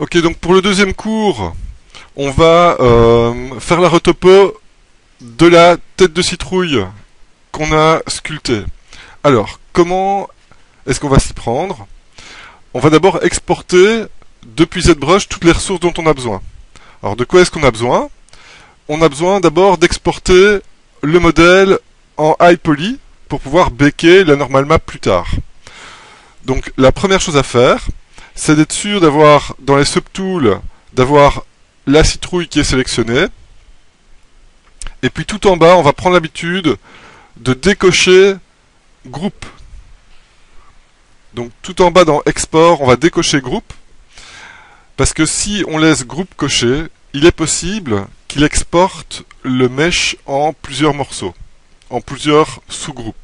Ok, donc pour le deuxième cours, on va faire la retopo de la tête de citrouille qu'on a sculptée. Alors, comment est-ce qu'on va s'y prendre? On va d'abord exporter depuis ZBrush toutes les ressources dont on a besoin. Alors, de quoi est-ce qu'on a besoin? On a besoin d'abord d'exporter le modèle en high poly pour pouvoir baker la normal map plus tard. Donc, la première chose à faire, c'est d'être sûr d'avoir, dans les subtools, d'avoir la citrouille qui est sélectionnée. Et puis tout en bas, on va prendre l'habitude de décocher groupe. Donc tout en bas dans Export, on va décocher groupe. Parce que si on laisse groupe coché, il est possible qu'il exporte le mesh en plusieurs morceaux, en plusieurs sous-groupes.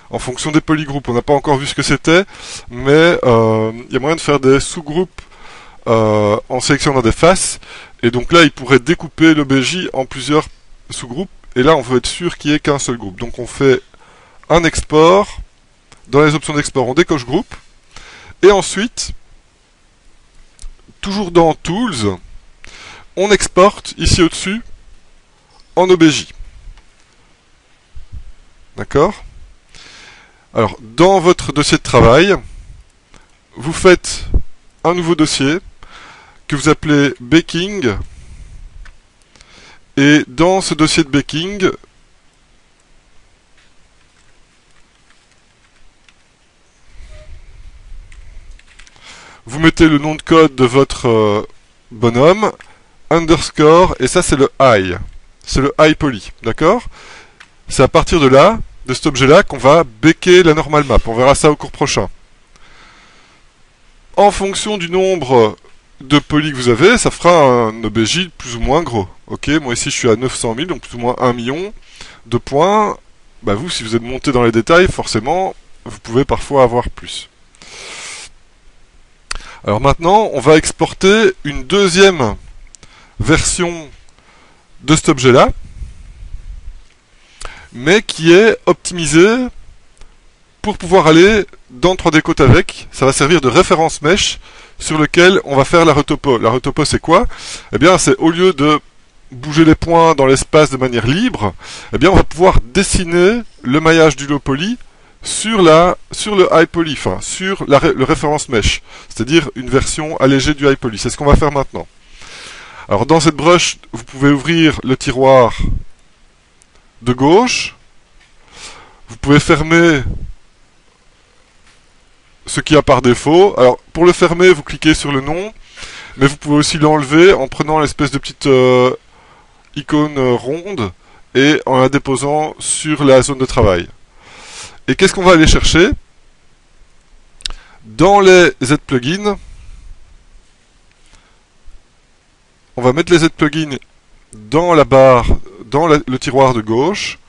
En fonction des polygroupes, on n'a pas encore vu ce que c'était, mais il y a moyen de faire des sous-groupes en sélectionnant des faces. Et donc là, il pourrait découper l'OBJ en plusieurs sous-groupes. Et là, on veut être sûr qu'il n'y ait qu'un seul groupe. Donc on fait un export. Dans les options d'export, on décoche groupe. Et ensuite, toujours dans Tools, on exporte ici au-dessus en OBJ. D'accord ? Alors, dans votre dossier de travail, vous faites un nouveau dossier que vous appelez Baking. Et dans ce dossier de Baking, vous mettez le nom de code de votre bonhomme, underscore, et ça c'est le high. C'est le high poly, d'accord? C'est à partir de là, de cet objet-là, qu'on va baker la normal map. On verra ça au cours prochain. En fonction du nombre de poly que vous avez, ça fera un OBJ plus ou moins gros. Ok, moi ici je suis à 900 000, donc plus ou moins 1 million de points. Bah vous, si vous êtes monté dans les détails, forcément, vous pouvez parfois avoir plus. Alors maintenant, on va exporter une deuxième version de cet objet-là, mais qui est optimisée pour pouvoir aller dans 3D Coat avec. Ça va servir de référence mesh sur lequel on va faire la retopo. La retopo, c'est quoi? Eh bien, c'est au lieu de bouger les points dans l'espace de manière libre, eh bien, on va pouvoir dessiner le maillage du low poly sur le high poly, enfin, sur le référence mesh, c'est-à-dire une version allégée du high poly. C'est ce qu'on va faire maintenant. Alors, dans cette brush, vous pouvez ouvrir le tiroir de gauche. Vous pouvez fermer ce qu'il y a par défaut. Alors, pour le fermer, vous cliquez sur le nom, mais vous pouvez aussi l'enlever en prenant l'espèce de petite icône ronde et en la déposant sur la zone de travail. Et qu'est-ce qu'on va aller chercher? Dans les Z-plugins, on va mettre les Z-plugins dans la barre, dans le tiroir de gauche,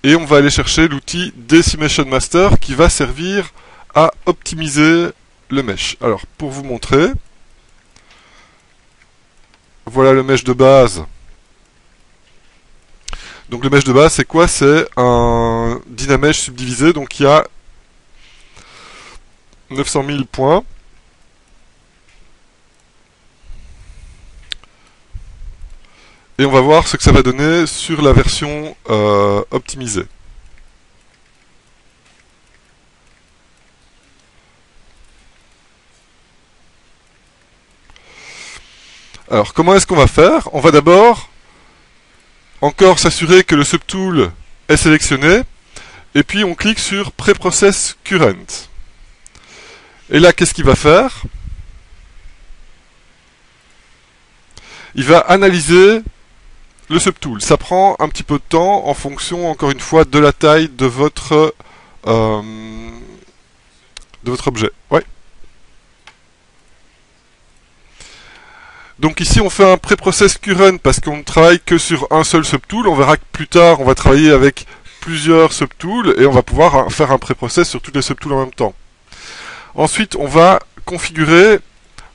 et on va aller chercher l'outil Decimation Master qui va servir à optimiser le mesh. Alors, pour vous montrer, voilà le mesh de base. Donc le mesh de base, c'est quoi? C'est un Dynamesh subdivisé, donc il y a 900 000 points. Et on va voir ce que ça va donner sur la version optimisée. Alors, comment est-ce qu'on va faire? On va d'abord encore s'assurer que le subtool est sélectionné, et puis on clique sur Preprocess Current. Et là, qu'est-ce qu'il va faire? Il va analyser le subtool. Ça prend un petit peu de temps en fonction, encore une fois, de la taille de votre objet. Ouais. Donc ici, on fait un Preprocess Current parce qu'on ne travaille que sur un seul subtool. On verra que plus tard, on va travailler avec plusieurs subtools et on va pouvoir faire un préprocess sur tous les subtools en même temps. Ensuite, on va configurer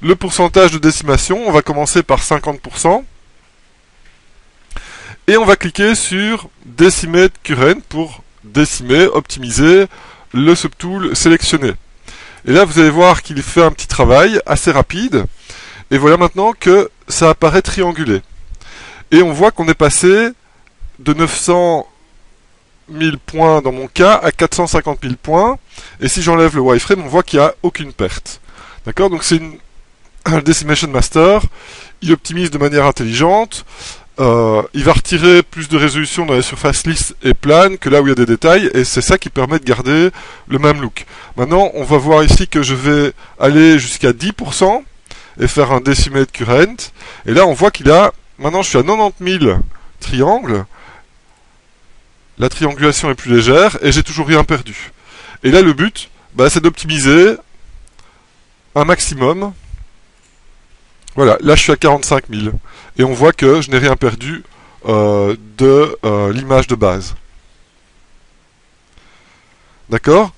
le pourcentage de décimation. On va commencer par 50%. Et on va cliquer sur Decimate Current pour décimer, optimiser le subtool sélectionné. Et là, vous allez voir qu'il fait un petit travail assez rapide. Et voilà maintenant que ça apparaît triangulé. Et on voit qu'on est passé de 900 000 points dans mon cas à 450 000 points. Et si j'enlève le wireframe, on voit qu'il n'y a aucune perte. D'accord? Donc c'est un Decimation Master. Il optimise de manière intelligente. Il va retirer plus de résolution dans les surfaces lisses et planes que là où il y a des détails. Et c'est ça qui permet de garder le même look. Maintenant, on va voir ici que je vais aller jusqu'à 10% et faire un Decimate Current. Et là, on voit qu'il a... Maintenant, je suis à 90 000 triangles. La triangulation est plus légère et j'ai toujours rien perdu. Et là, le but, c'est d'optimiser un maximum. Voilà, là je suis à 45 000. Et on voit que je n'ai rien perdu de l'image de base. D'accord?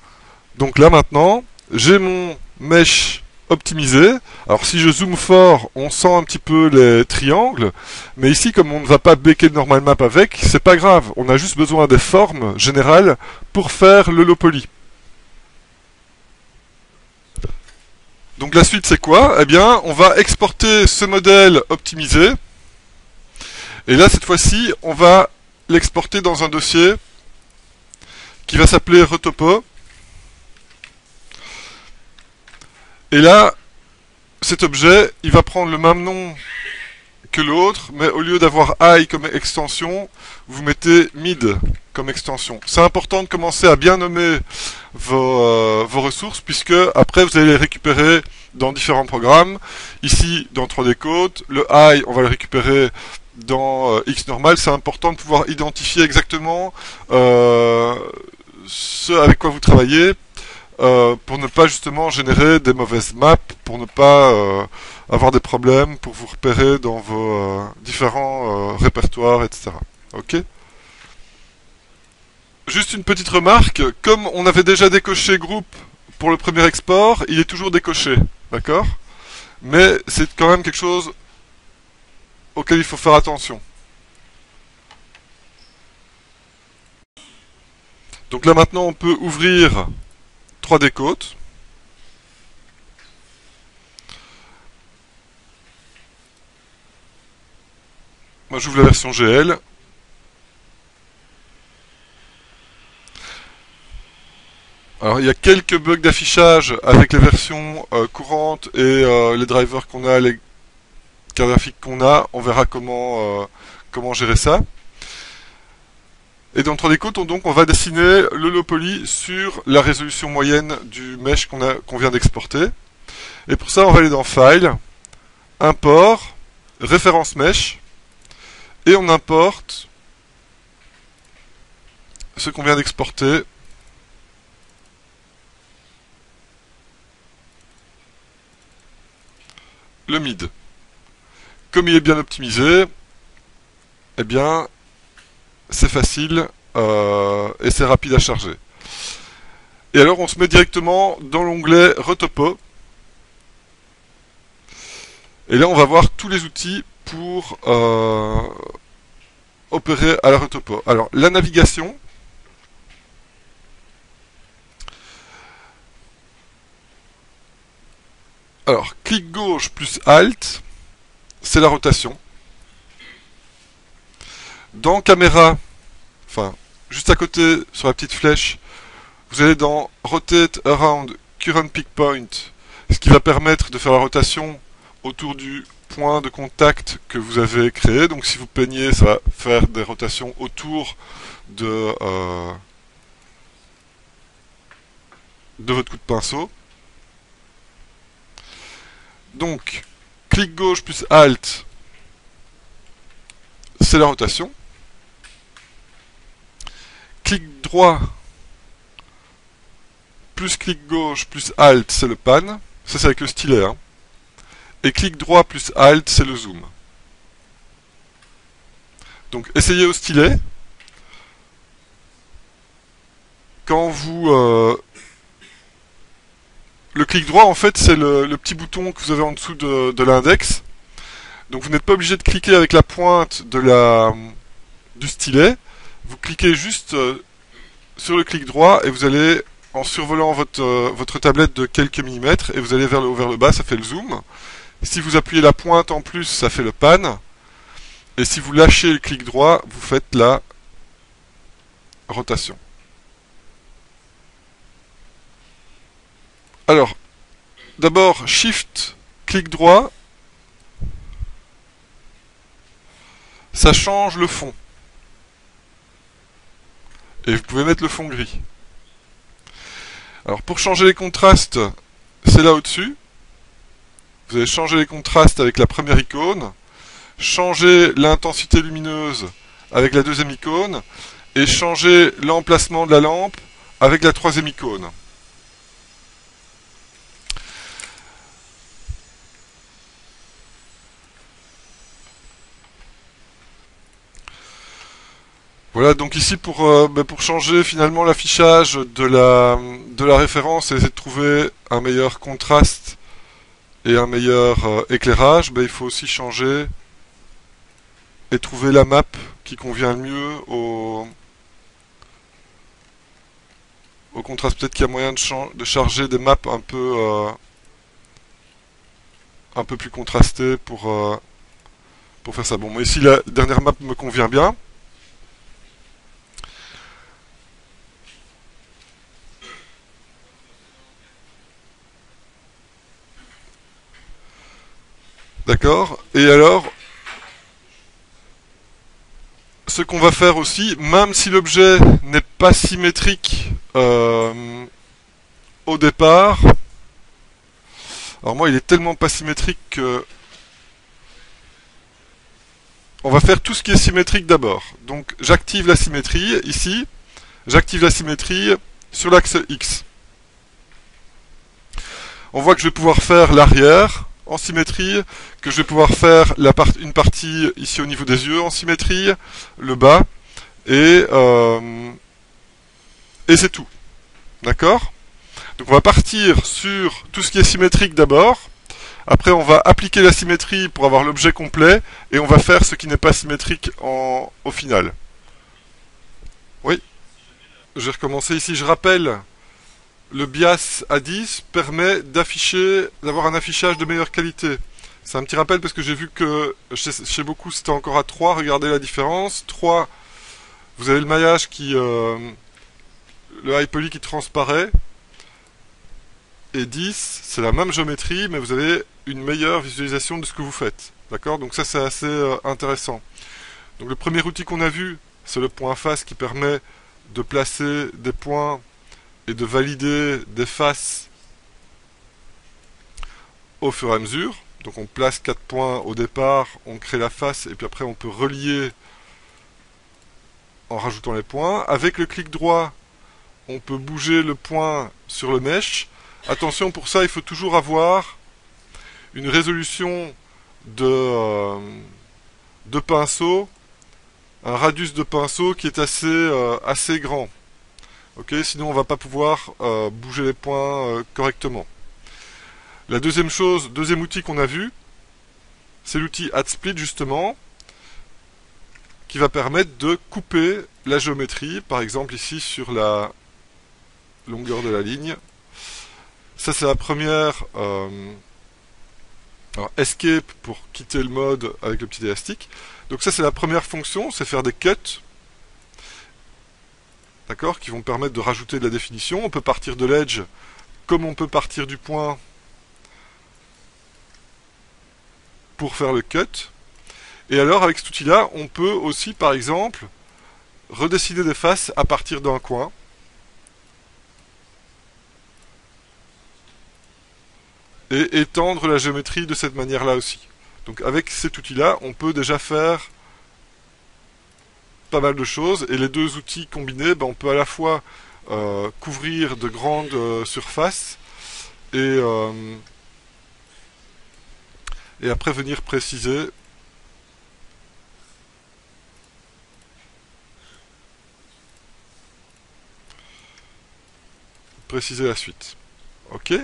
Donc là maintenant, j'ai mon mesh optimisé. Alors si je zoome fort, on sent un petit peu les triangles. Mais ici, comme on ne va pas baker le normal map avec, c'est pas grave. On a juste besoin des formes générales pour faire le low poly. Donc la suite c'est quoi? Eh bien, on va exporter ce modèle optimisé. Et là, cette fois-ci, on va l'exporter dans un dossier qui va s'appeler Retopo. Et là, cet objet, il va prendre le même nom que l'autre, mais au lieu d'avoir I comme extension, vous mettez mid comme extension. C'est important de commencer à bien nommer vos ressources, puisque après vous allez les récupérer dans différents programmes. Ici, dans 3D Code, le I, on va le récupérer dans Xnormal. C'est important de pouvoir identifier exactement ce avec quoi vous travaillez, pour ne pas justement générer des mauvaises maps, pour ne pas avoir des problèmes, pour vous repérer dans vos différents répertoires, etc. Ok? Juste une petite remarque, comme on avait déjà décoché groupe pour le premier export, il est toujours décoché, d'accord? Mais c'est quand même quelque chose auquel il faut faire attention. Donc là maintenant on peut ouvrir 3D Code. Moi j'ouvre la version GL. Alors il y a quelques bugs d'affichage avec les versions courantes et les drivers qu'on a, les cartes graphiques qu'on a. On verra comment gérer ça. Et dans 3D Code, on va dessiner le low poly sur la résolution moyenne du mesh qu'on vient d'exporter. Et pour ça, on va aller dans File, Import, Référence Mesh, et on importe ce qu'on vient d'exporter. Le mid. Comme il est bien optimisé, eh bien, c'est facile et c'est rapide à charger. Et alors, on se met directement dans l'onglet Retopo. Et là, on va voir tous les outils pour opérer à la Retopo. Alors, la navigation. Alors, clic gauche plus Alt, c'est la rotation. Dans Caméra, enfin, juste à côté, sur la petite flèche, vous allez dans Rotate Around Current Peak Point, ce qui va permettre de faire la rotation autour du point de contact que vous avez créé. Donc si vous peignez, ça va faire des rotations autour de votre coup de pinceau. Donc, clic gauche plus Alt, c'est la rotation. Clic droit plus clic gauche plus Alt, c'est le pan. Ça, c'est avec le stylet. Hein. Et clic droit plus Alt, c'est le zoom. Donc, essayez au stylet. Quand vous... le clic droit, en fait, c'est le petit bouton que vous avez en dessous de l'index. Donc, vous n'êtes pas obligé de cliquer avec la pointe du stylet. Vous cliquez juste sur le clic droit et vous allez, en survolant votre tablette de quelques millimètres, et vous allez vers le haut, vers le bas, ça fait le zoom. Si vous appuyez la pointe en plus, ça fait le pan. Et si vous lâchez le clic droit, vous faites la rotation. Alors, d'abord, Shift, clic droit, ça change le fond. Et vous pouvez mettre le fond gris. Alors, pour changer les contrastes, c'est là au-dessus. Vous allez changer les contrastes avec la première icône, changer l'intensité lumineuse avec la deuxième icône, et changer l'emplacement de la lampe avec la troisième icône. Voilà, donc ici pour changer finalement l'affichage de la référence et essayer de trouver un meilleur contraste et un meilleur éclairage, il faut aussi changer et trouver la map qui convient le mieux au contraste. Peut-être qu'il y a moyen de charger des maps un peu plus contrastées pour faire ça. Bon, moi ici la dernière map me convient bien. D'accord. Et alors, ce qu'on va faire aussi, même si l'objet n'est pas symétrique au départ, alors moi il est tellement pas symétrique que on va faire tout ce qui est symétrique d'abord. Donc j'active la symétrie ici, j'active la symétrie sur l'axe X. On voit que je vais pouvoir faire l'arrière en symétrie, que je vais pouvoir faire une partie ici au niveau des yeux en symétrie, le bas, et c'est tout. D'accord? Donc on va partir sur tout ce qui est symétrique d'abord. Après on va appliquer la symétrie pour avoir l'objet complet, et on va faire ce qui n'est pas symétrique au final. Oui. Je vais recommencer ici. Je rappelle, le bias à 10 permet d'avoir un affichage de meilleure qualité. C'est un petit rappel parce que j'ai vu que chez beaucoup c'était encore à 3. Regardez la différence. 3, vous avez le maillage le high poly qui transparaît. Et 10, c'est la même géométrie, mais vous avez une meilleure visualisation de ce que vous faites. D'accord? Donc ça c'est assez intéressant. Donc le premier outil qu'on a vu, c'est le point face qui permet de placer des points et de valider des faces au fur et à mesure. Donc on place 4 points au départ, on crée la face et puis après on peut relier en rajoutant les points. Avec le clic droit, on peut bouger le point sur le mesh. Attention, pour ça il faut toujours avoir une résolution de pinceau, un radius de pinceau qui est assez grand. Ok, sinon on va pas pouvoir bouger les points correctement. La deuxième outil qu'on a vu, c'est l'outil Add Split justement, qui va permettre de couper la géométrie, par exemple ici sur la longueur de la ligne. Ça c'est la première. Alors Escape pour quitter le mode avec le petit élastique. Donc ça c'est la première fonction, c'est faire des cuts. D'accord, qui vont permettre de rajouter de la définition. On peut partir de l'edge comme on peut partir du point pour faire le cut. Et alors avec cet outil là on peut aussi par exemple redessiner des faces à partir d'un coin. Et étendre la géométrie de cette manière là aussi. Donc avec cet outil là on peut déjà faire pas mal de choses, et les deux outils combinés, on peut à la fois couvrir de grandes surfaces et après venir préciser la suite. Ok.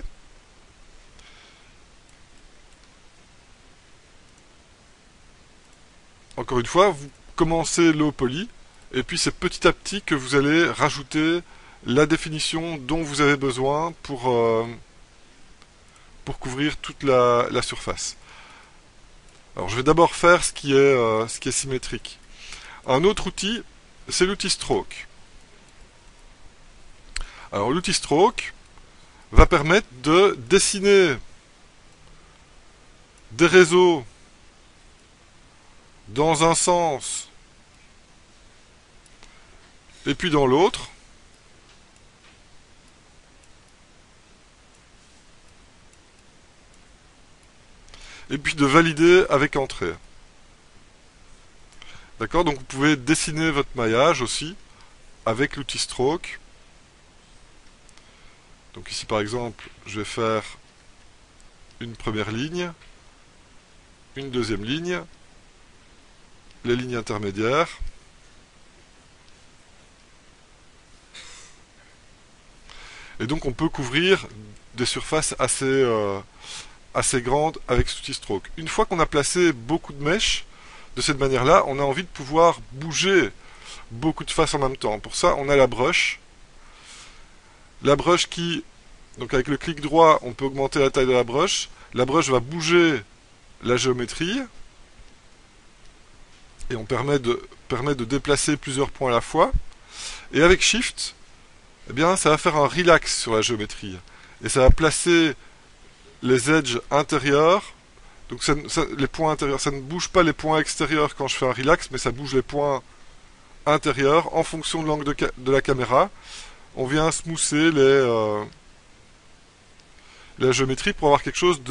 Encore une fois, vous commencez low poly, et puis c'est petit à petit que vous allez rajouter la définition dont vous avez besoin pour couvrir toute la surface. Alors je vais d'abord faire ce qui est symétrique. Un autre outil, c'est l'outil Stroke. Alors l'outil Stroke va permettre de dessiner des réseaux dans un sens et puis dans l'autre. Et puis de valider avec entrée. D'accord? Donc vous pouvez dessiner votre maillage aussi avec l'outil Stroke. Donc ici par exemple, je vais faire une première ligne, une deuxième ligne, les lignes intermédiaires. Et donc on peut couvrir des surfaces assez grandes avec cet outil Stroke. Une fois qu'on a placé beaucoup de mèches, de cette manière-là, on a envie de pouvoir bouger beaucoup de faces en même temps. Pour ça, on a la brush. La brush qui, donc avec le clic droit, on peut augmenter la taille de la brush. La brush va bouger la géométrie. Et on permet de déplacer plusieurs points à la fois. Et avec Shift, eh bien, ça va faire un relax sur la géométrie. Et ça va placer les edges intérieurs. Donc les points intérieurs, ça ne bouge pas les points extérieurs quand je fais un relax, mais ça bouge les points intérieurs en fonction de l'angle de la caméra. On vient smoother la géométrie pour avoir quelque chose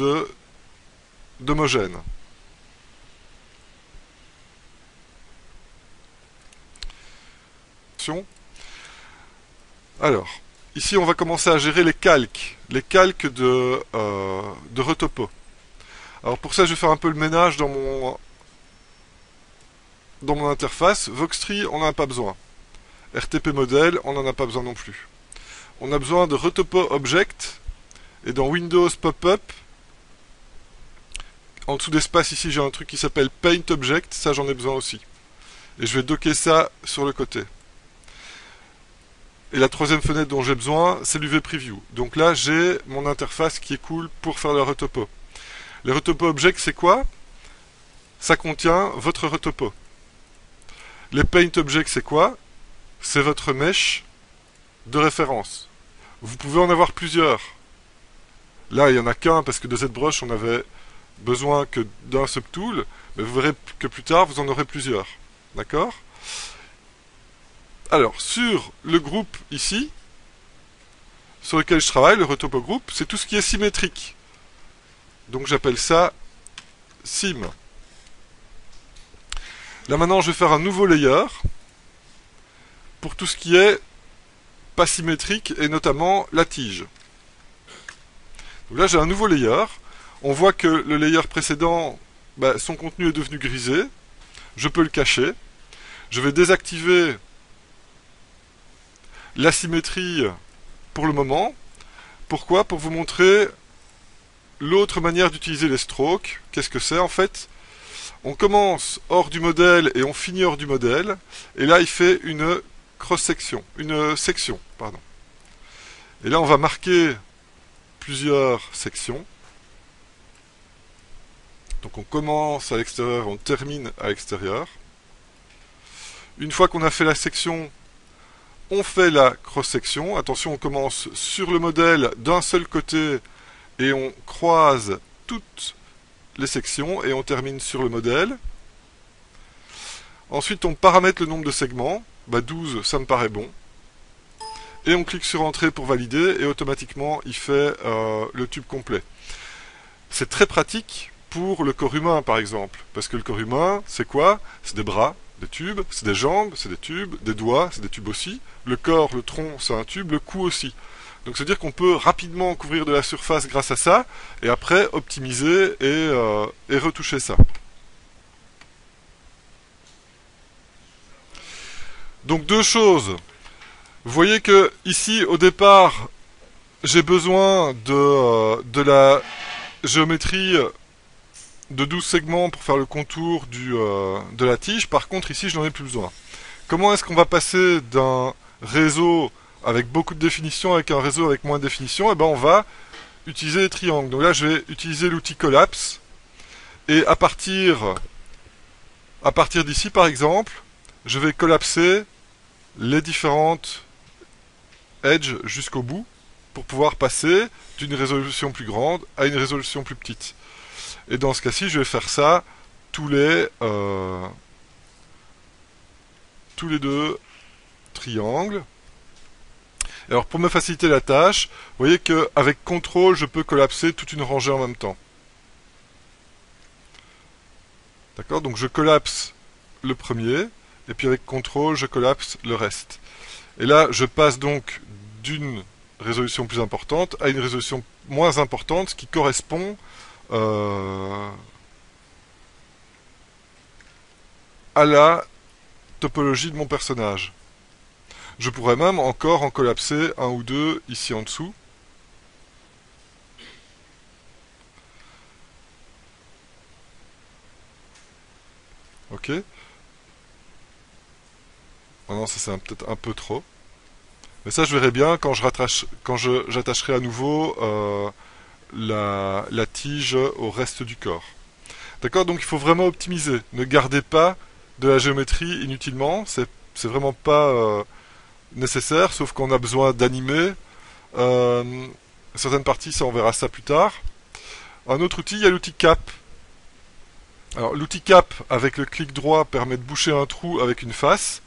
d'homogène. Alors, ici on va commencer à gérer les calques de Retopo. Alors pour ça je vais faire un peu le ménage dans mon interface. Voxtree, on n'en a pas besoin. RTP Model, on n'en a pas besoin non plus. On a besoin de Retopo Object, et dans Windows Pop-up, en dessous d'espace ici j'ai un truc qui s'appelle Paint Object, ça j'en ai besoin aussi. Et je vais docker ça sur le côté. Et la troisième fenêtre dont j'ai besoin, c'est l'UV Preview. Donc là, j'ai mon interface qui est cool pour faire le retopo. Le retopo object, c'est quoi? Ça contient votre retopo. Les paint object, c'est quoi? C'est votre mesh de référence. Vous pouvez en avoir plusieurs. Là, il n'y en a qu'un parce que de ZBrush, on avait besoin que d'un subtool. Mais vous verrez que plus tard, vous en aurez plusieurs. D'accord? Alors, sur le groupe ici, sur lequel je travaille, le retopo groupe, c'est tout ce qui est symétrique. Donc j'appelle ça sim. Là maintenant, je vais faire un nouveau layer pour tout ce qui est pas symétrique et notamment la tige. Donc là, j'ai un nouveau layer. On voit que le layer précédent, son contenu est devenu grisé. Je peux le cacher. Je vais désactiver la symétrie pour le moment. Pourquoi? Pour vous montrer l'autre manière d'utiliser les strokes. Qu'est-ce que c'est en fait? On commence hors du modèle et on finit hors du modèle. Et là, il fait une cross-section, une section, pardon. Et là, on va marquer plusieurs sections. Donc on commence à l'extérieur, on termine à l'extérieur. Une fois qu'on a fait la section, on fait la cross-section. Attention, on commence sur le modèle d'un seul côté et on croise toutes les sections et on termine sur le modèle. Ensuite, on paramètre le nombre de segments. 12, ça me paraît bon. Et on clique sur Entrée pour valider et automatiquement, il fait le tube complet. C'est très pratique pour le corps humain, par exemple. Parce que le corps humain, c'est quoi? C'est des bras, des tubes, c'est des jambes, c'est des tubes, des doigts, c'est des tubes aussi. Le corps, le tronc, c'est un tube, le cou aussi. Donc c'est-à-dire qu'on peut rapidement couvrir de la surface grâce à ça, et après optimiser et retoucher ça. Donc deux choses. Vous voyez que ici, au départ, j'ai besoin de la géométrie de 12 segments pour faire le contour de la tige. Par contre, ici, je n'en ai plus besoin. Comment est-ce qu'on va passer d'un réseau avec beaucoup de définition avec un réseau avec moins de définition? On va utiliser les triangles. Donc là, je vais utiliser l'outil Collapse. Et à partir d'ici, par exemple, je vais collapser les différentes edges jusqu'au bout pour pouvoir passer d'une résolution plus grande à une résolution plus petite. Et dans ce cas-ci, je vais faire ça tous les deux triangles. Et alors pour me faciliter la tâche, vous voyez qu'avec CTRL, je peux collapser toute une rangée en même temps. D'accord? Donc je collapse le premier, et puis avec CTRL, je collapse le reste. Et là, je passe donc d'une résolution plus importante à une résolution moins importante, ce qui correspond à la topologie de mon personnage. Je pourrais même encore en collapser un ou deux ici en dessous. Ok. Maintenant, ça c'est peut-être un peu trop. Mais ça, je verrai bien quand j'attacherai à nouveau la tige au reste du corps. D'accord? Donc il faut vraiment optimiser. Ne gardez pas de la géométrie inutilement. C'est vraiment pas nécessaire, sauf qu'on a besoin d'animer certaines parties, ça on verra ça plus tard. Un autre outil, il y a l'outil Cap. Alors l'outil Cap avec le clic droit permet de boucher un trou avec une face,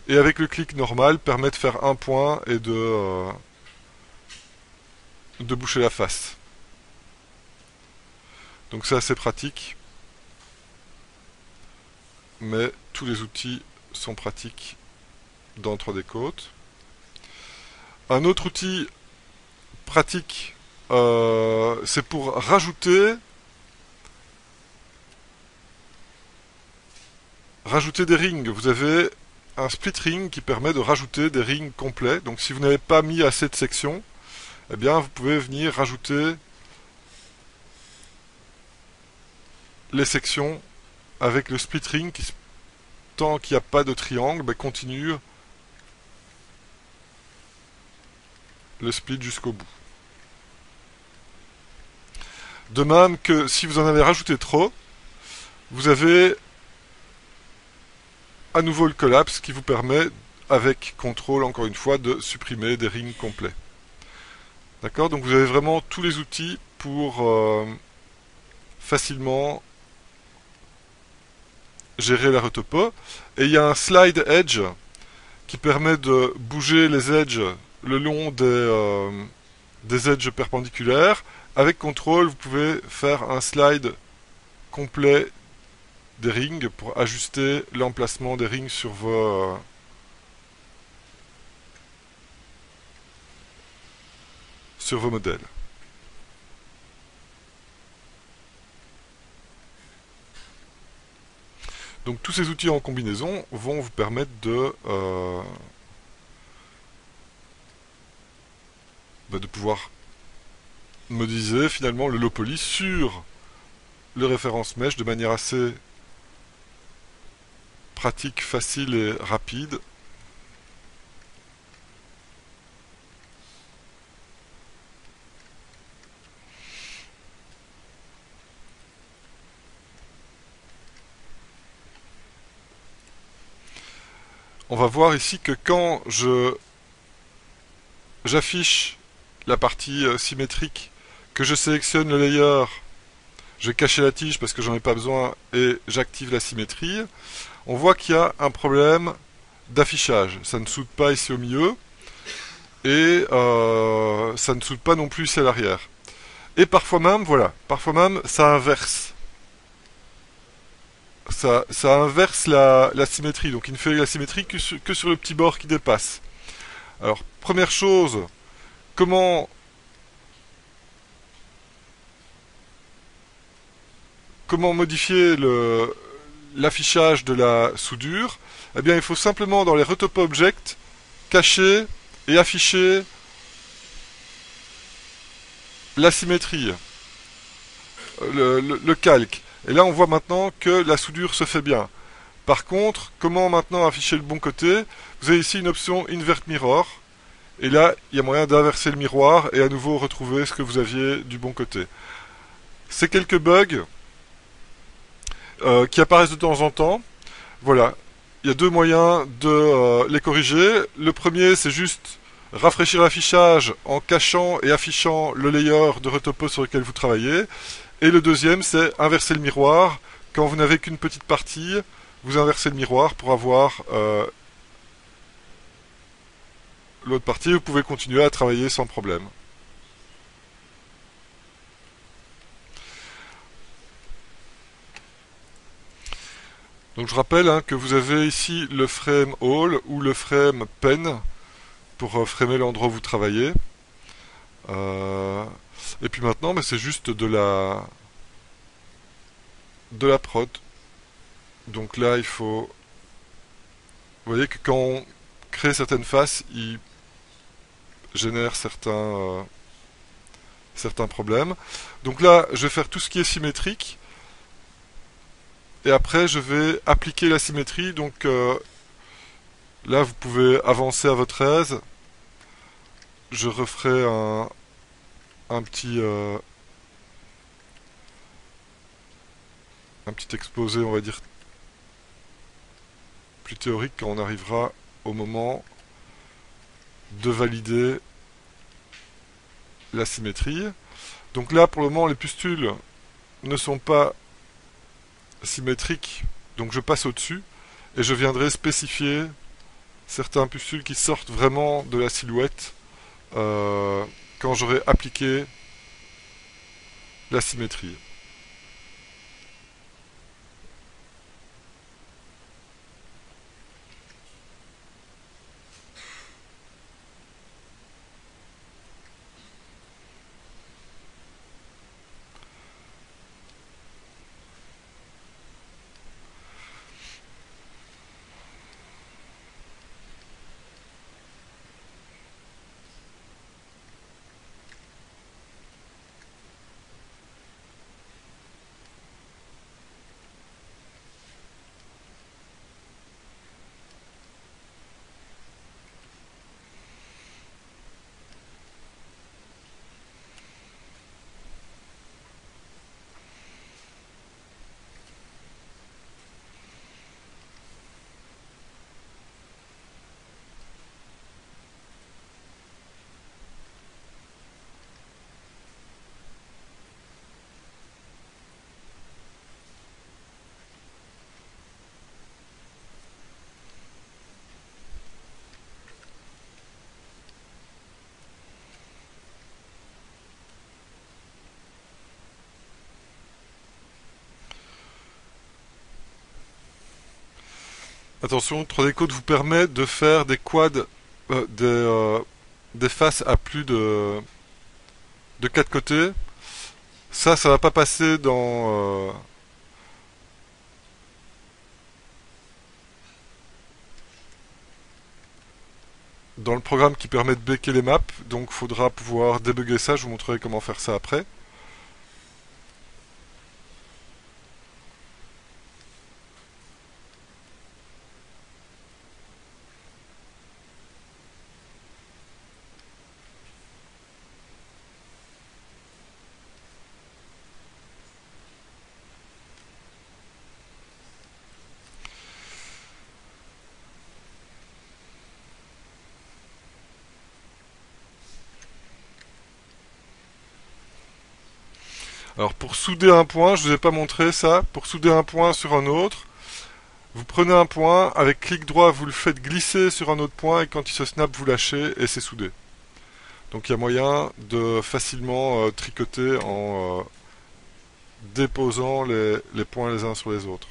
et avec le clic normal permet de faire un point et de boucher la face. Donc c'est assez pratique, mais tous les outils sont pratiques dans 3D Coat. Un autre outil pratique, c'est pour rajouter des rings. Vous avez un split ring qui permet de rajouter des rings complets. Donc si vous n'avez pas mis assez de sections, eh bien vous pouvez venir rajouter les sections avec le split ring qui, tant qu'il n'y a pas de triangle, continue le split jusqu'au bout. De même que si vous en avez rajouté trop, vous avez à nouveau le collapse qui vous permet, avec CTRL encore une fois, de supprimer des rings complets. D'accord? Donc vous avez vraiment tous les outils pour facilement gérer la retopo. Et il y a un slide edge qui permet de bouger les edges le long des edges perpendiculaires. Avec CTRL, vous pouvez faire un slide complet des rings pour ajuster l'emplacement des rings sur vos modèles. Donc tous ces outils en combinaison vont vous permettre de pouvoir modéliser finalement le low poly sur le référence mesh de manière assez pratique, facile et rapide. On va voir ici que quand j'affiche la partie symétrique, que je sélectionne le layer, je vais cacher la tige parce que j'en ai pas besoin et j'active la symétrie, on voit qu'il y a un problème d'affichage. Ça ne soude pas ici au milieu et ça ne soude pas non plus ici à l'arrière. Et parfois même, voilà, parfois même ça inverse. Ça inverse la symétrie, donc il ne fait la symétrie que sur le petit bord qui dépasse. Alors, première chose, comment modifier l'affichage de la soudure? Eh bien, il faut simplement dans les Retopo Object cacher et afficher la symétrie, le calque. Et là, on voit maintenant que la soudure se fait bien. Par contre, comment maintenant afficher le bon côté? Vous avez ici une option Invert Mirror. Et là, il y a moyen d'inverser le miroir et à nouveau retrouver ce que vous aviez du bon côté. Ces quelques bugs qui apparaissent de temps en temps. Voilà. Il y a deux moyens de les corriger. Le premier, c'est juste rafraîchir l'affichage en cachant et affichant le layer de Retopo sur lequel vous travaillez. Et le deuxième, c'est inverser le miroir. Quand vous n'avez qu'une petite partie, vous inversez le miroir pour avoir l'autre partie. Vous pouvez continuer à travailler sans problème. Donc je rappelle que vous avez ici le frame all ou le frame pen pour framer l'endroit où vous travaillez. Et puis maintenant, c'est juste de la prod. Donc là, il faut... Vous voyez que quand on crée certaines faces, il génère certains problèmes. Donc là, je vais faire tout ce qui est symétrique. Et après, je vais appliquer la symétrie. Donc là, vous pouvez avancer à votre aise. Je referai un petit exposé, on va dire, plus théorique quand on arrivera au moment de valider la symétrie. Donc là, pour le moment, les pustules ne sont pas symétriques, donc je passe au-dessus et je viendrai spécifier certains pustules qui sortent vraiment de la silhouette quand j'aurai appliqué la symétrie. Attention, 3D Code vous permet de faire des quads, des faces à plus de 4 côtés. Ça va pas passer dans le programme qui permet de baker les maps. Donc il faudra pouvoir débugger ça, je vous montrerai comment faire ça après. Alors pour souder un point, je ne vous ai pas montré ça, pour souder un point sur un autre, vous prenez un point, avec clic droit vous le faites glisser sur un autre point et quand il se snap vous lâchez et c'est soudé. Donc il y a moyen de facilement tricoter en déposant les points les uns sur les autres.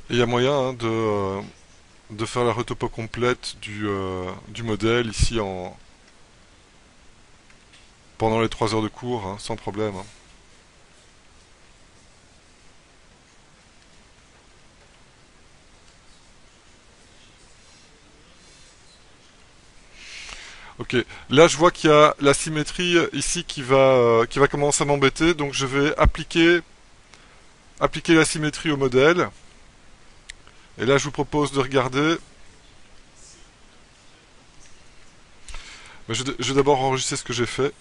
Et il y a moyen hein, de faire la retopo complète du modèle ici pendant les 3 heures de cours, hein, sans problème. Hein. Ok, là je vois qu'il y a la symétrie ici qui va commencer à m'embêter, donc je vais appliquer la symétrie au modèle. Et là je vous propose de regarder. Mais je vais d'abord enregistrer ce que j'ai fait.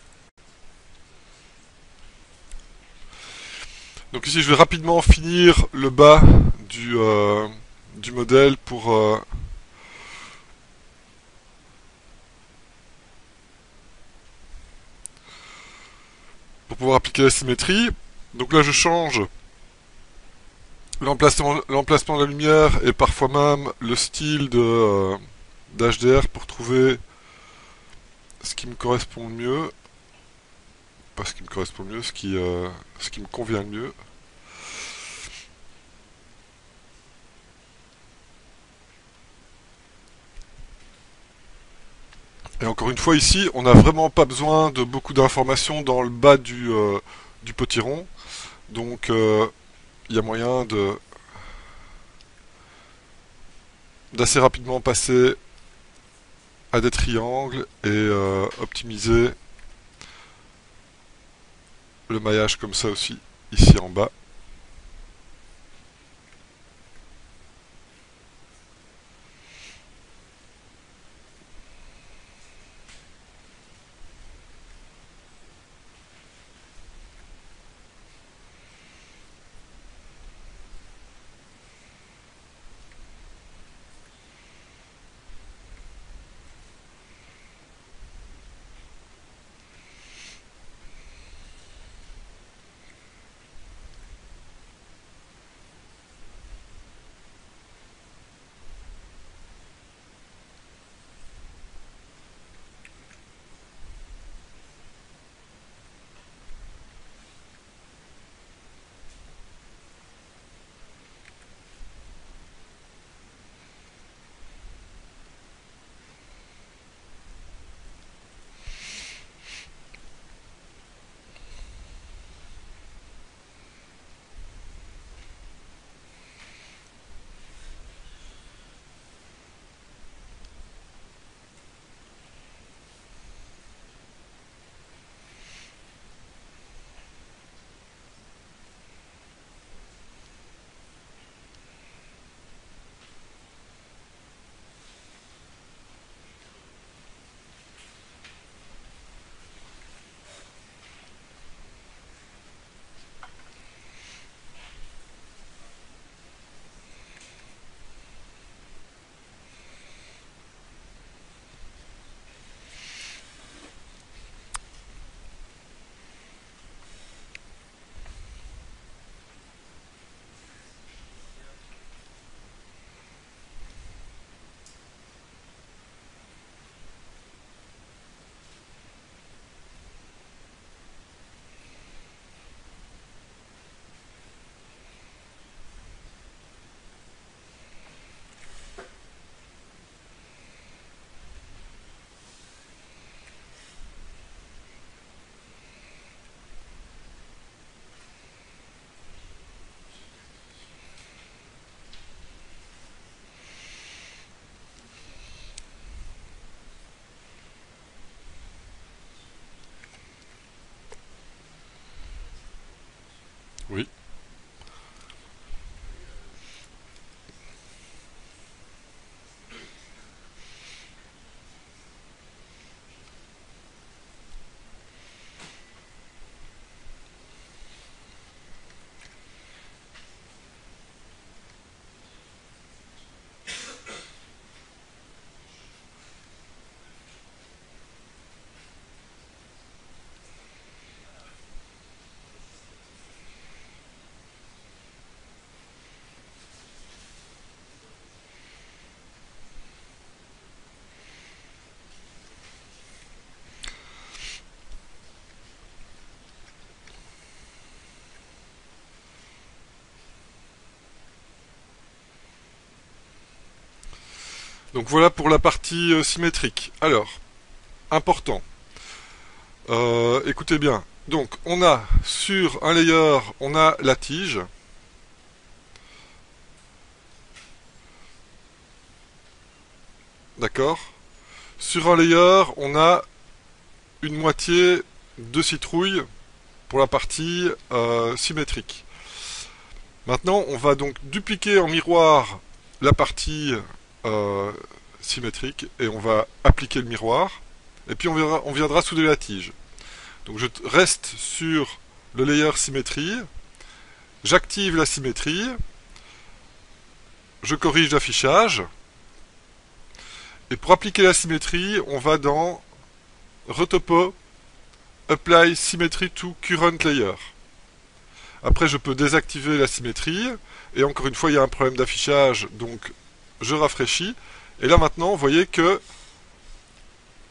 Donc ici je vais rapidement finir le bas du modèle pour pouvoir appliquer la symétrie. Donc là je change l'emplacement de la lumière et parfois même le style d'HDR pour trouver ce qui me correspond le mieux. Pas ce qui me correspond le mieux, ce qui me convient le mieux. Et encore une fois, ici, on n'a vraiment pas besoin de beaucoup d'informations dans le bas du potiron. Donc, il y a moyen d'assez rapidement passer à des triangles et optimiser le maillage comme ça aussi, ici en bas. Donc voilà pour la partie symétrique. Alors, important. Écoutez bien. Donc on a sur un layer, on a la tige. D'accord. Sur un layer, on a une moitié de citrouille pour la partie symétrique. Maintenant, on va donc dupliquer en miroir la partie symétrique et on va appliquer le miroir. Et puis on viendra souder la tige. Donc je reste sur le layer symétrie, j'active la symétrie, je corrige l'affichage, et pour appliquer la symétrie, on va dans Retopo, Apply Symmetry to Current Layer. Après, je peux désactiver la symétrie, et encore une fois, il y a un problème d'affichage, donc je rafraîchis, et là maintenant, vous voyez que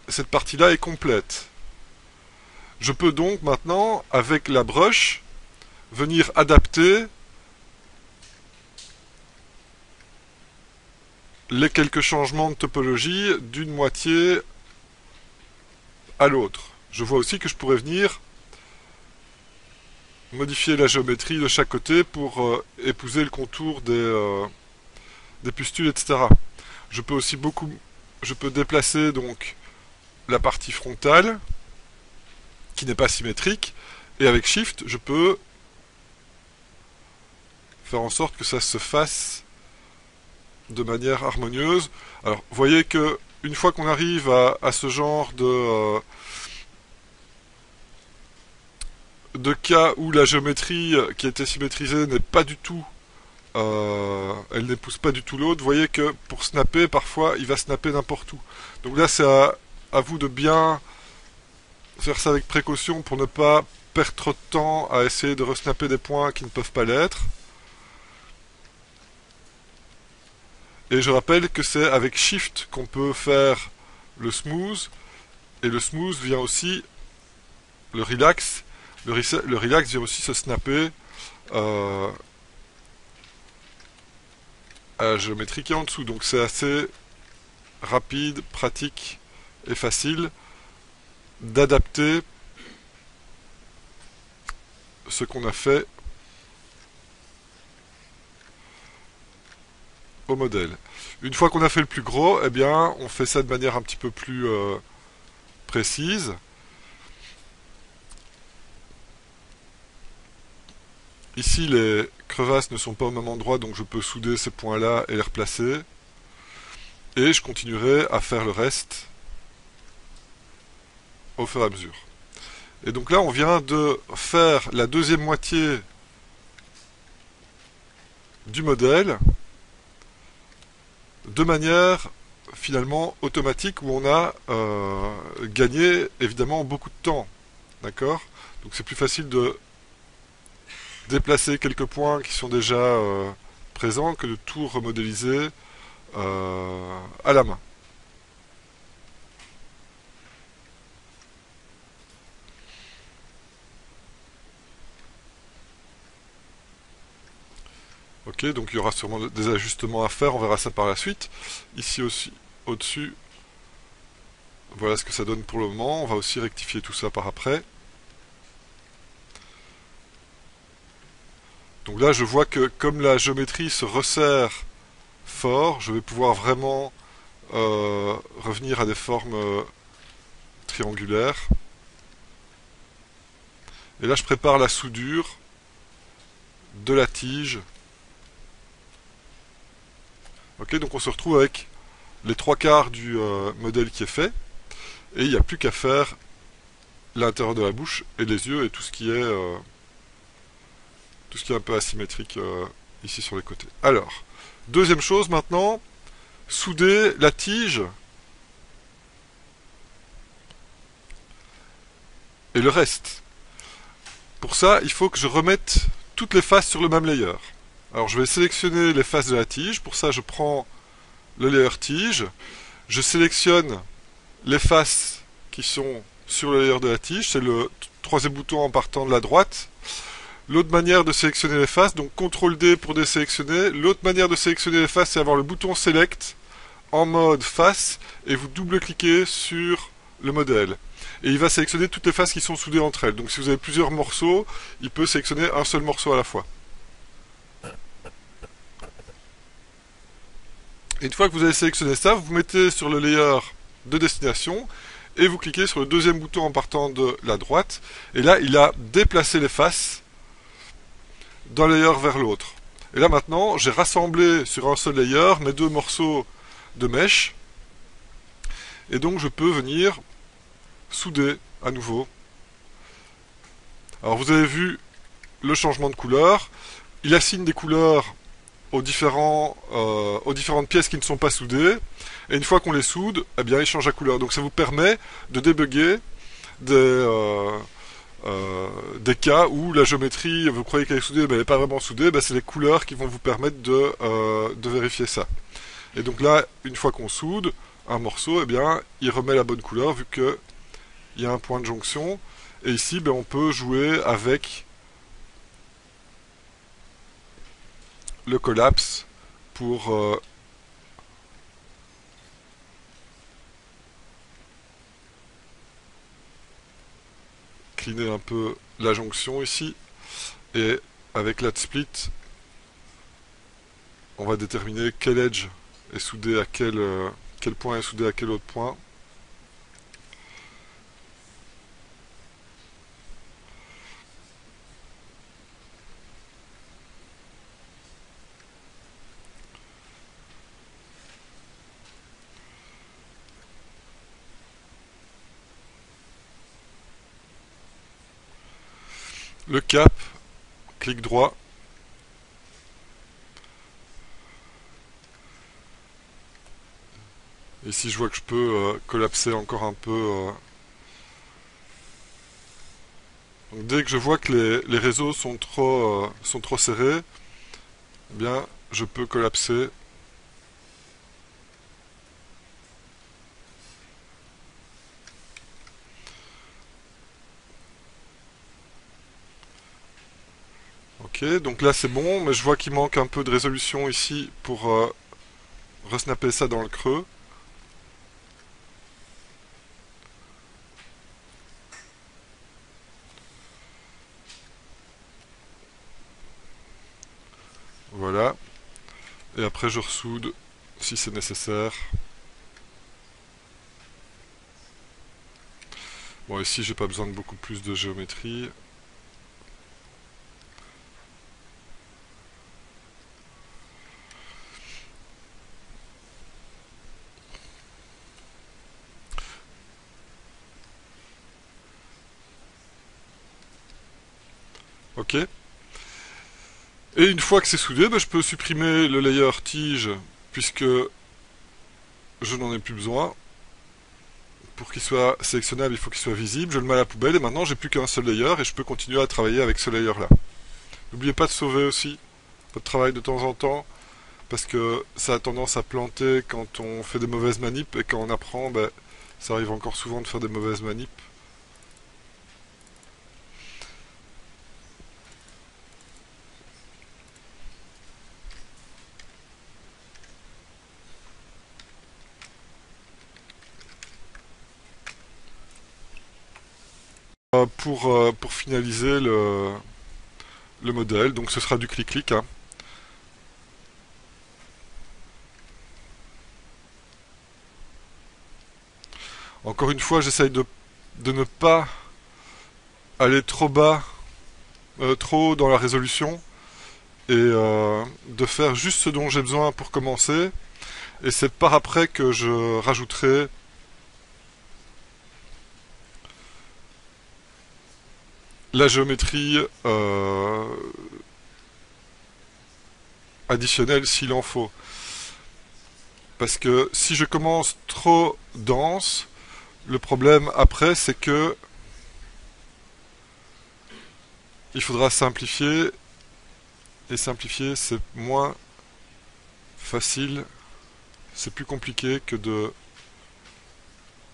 cette partie-là est complète. Je peux donc maintenant, avec la brush, venir adapter les quelques changements de topologie d'une moitié à l'autre. Je vois aussi que je pourrais venir modifier la géométrie de chaque côté pour épouser le contour des pustules, etc. Je peux aussi déplacer donc la partie frontale qui n'est pas symétrique, et avec Shift, je peux faire en sorte que ça se fasse de manière harmonieuse. Alors, vous voyez que une fois qu'on arrive à ce genre de cas où la géométrie qui a été symétrisée n'est pas du tout, elle n'épouse pas du tout l'autre, vous voyez que pour snapper, parfois, il va snapper n'importe où. Donc là, c'est à vous de bien faire ça avec précaution pour ne pas perdre trop de temps à essayer de resnapper des points qui ne peuvent pas l'être. Et je rappelle que c'est avec Shift qu'on peut faire le smooth, et le smooth vient aussi, le relax, le relax vient aussi se snapper à la géométrie qui est en dessous. Donc c'est assez rapide, pratique et facile d'adapter ce qu'on a fait au modèle. Une fois qu'on a fait le plus gros, eh bien, on fait ça de manière un petit peu plus précise. Ici, les crevasses ne sont pas au même endroit, donc je peux souder ces points-là et les replacer. Et je continuerai à faire le reste au fur et à mesure. Et donc là, on vient de faire la deuxième moitié du modèle de manière finalement automatique, où on a gagné évidemment beaucoup de temps. D'accord? Donc c'est plus facile de déplacer quelques points qui sont déjà présents que de tout remodéliser à la main. Ok, donc il y aura sûrement des ajustements à faire, on verra ça par la suite. Ici aussi, au-dessus, voilà ce que ça donne pour le moment. On va aussi rectifier tout ça par après. Donc là, je vois que comme la géométrie se resserre fort, je vais pouvoir vraiment revenir à des formes triangulaires. Et là, je prépare la soudure de la tige. Ok, donc on se retrouve avec les 3/4 du modèle qui est fait, et il n'y a plus qu'à faire l'intérieur de la bouche et les yeux et tout ce qui est un peu asymétrique ici sur les côtés. Alors, deuxième chose maintenant, souder la tige et le reste. Pour ça, il faut que je remette toutes les faces sur le même layer. Alors je vais sélectionner les faces de la tige. Pour ça, je prends le layer tige. Je sélectionne les faces qui sont sur le layer de la tige. C'est le troisième bouton en partant de la droite. L'autre manière de sélectionner les faces, donc CTRL D pour désélectionner. L'autre manière de sélectionner les faces, c'est avoir le bouton Select en mode face et vous double-cliquez sur le modèle. Et il va sélectionner toutes les faces qui sont soudées entre elles. Donc si vous avez plusieurs morceaux, il peut sélectionner un seul morceau à la fois. Et une fois que vous avez sélectionné ça, vous vous mettez sur le layer de destination et vous cliquez sur le deuxième bouton en partant de la droite. Et là, il a déplacé les faces d'un layer vers l'autre. Et là maintenant, j'ai rassemblé sur un seul layer mes deux morceaux de mèche. Et donc je peux venir souder à nouveau. Alors vous avez vu le changement de couleur. Il assigne des couleurs aux différentes pièces qui ne sont pas soudées. Et une fois qu'on les soude, eh bien, il change la couleur. Donc ça vous permet de débugger des cas où la géométrie, vous croyez qu'elle est soudée, mais elle n'est pas vraiment soudée. Ben, c'est les couleurs qui vont vous permettre de vérifier ça. Et donc là, une fois qu'on soude un morceau, eh bien, il remet la bonne couleur vu qu'il y a un point de jonction. Et ici, ben, on peut jouer avec le collapse pour cleaner un peu la jonction ici. Et avec l'AdSplit, on va déterminer quel edge est soudé à quel point est soudé à quel autre point. Le cap, clic droit. Ici, je vois que je peux collapser encore un peu. Donc, dès que je vois que les réseaux sont trop serrés, eh bien, je peux collapser. Ok, donc là c'est bon, mais je vois qu'il manque un peu de résolution ici pour resnapper ça dans le creux. Voilà. Et après je ressoude si c'est nécessaire. Bon, ici j'ai pas besoin de beaucoup plus de géométrie. Ok. Et une fois que c'est soudé, ben, je peux supprimer le layer tige puisque je n'en ai plus besoin. Pour qu'il soit sélectionnable, il faut qu'il soit visible. Je le mets à la poubelle et maintenant j'ai plus qu'un seul layer et je peux continuer à travailler avec ce layer là. N'oubliez pas de sauver aussi votre travail de temps en temps parce que ça a tendance à planter quand on fait des mauvaises manips et quand on apprend, ben, ça arrive encore souvent de faire des mauvaises manips. Pour finaliser le modèle, donc ce sera du clic-clic, hein. Encore une fois, j'essaye de ne pas aller trop bas, trop haut dans la résolution, et de faire juste ce dont j'ai besoin pour commencer. Et c'est par après que je rajouterai la géométrie additionnelle s'il en faut. Parce que si je commence trop dense, le problème après c'est que il faudra simplifier, et simplifier c'est moins facile, c'est plus compliqué que de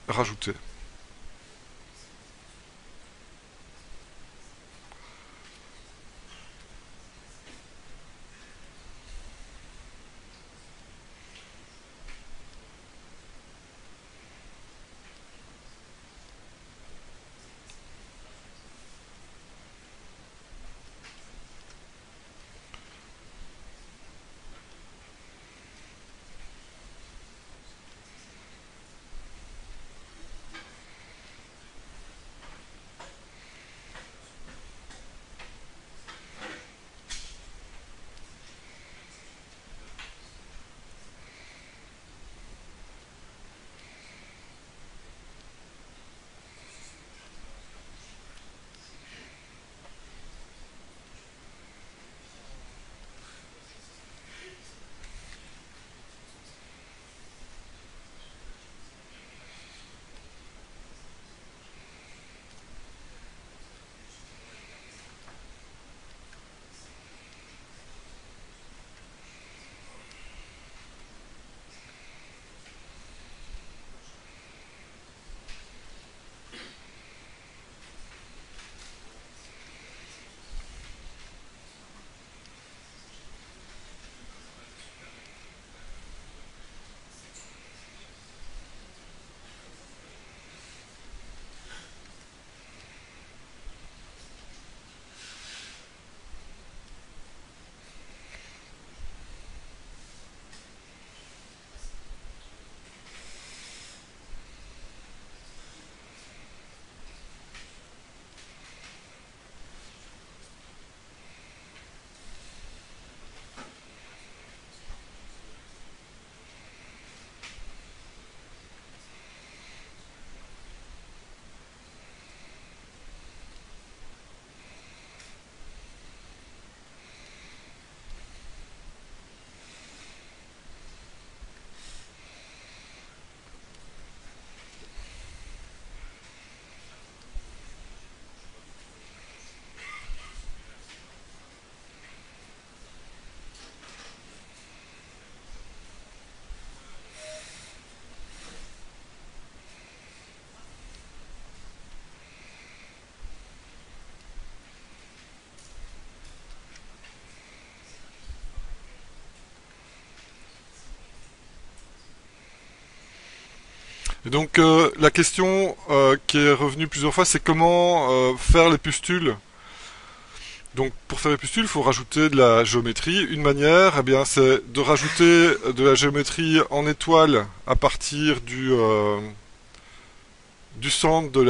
rajouter. Et donc la question qui est revenue plusieurs fois, c'est comment faire les pustules. Donc pour faire les pustules, il faut rajouter de la géométrie. Une manière, eh bien, c'est de rajouter de la géométrie en étoile à partir du centre de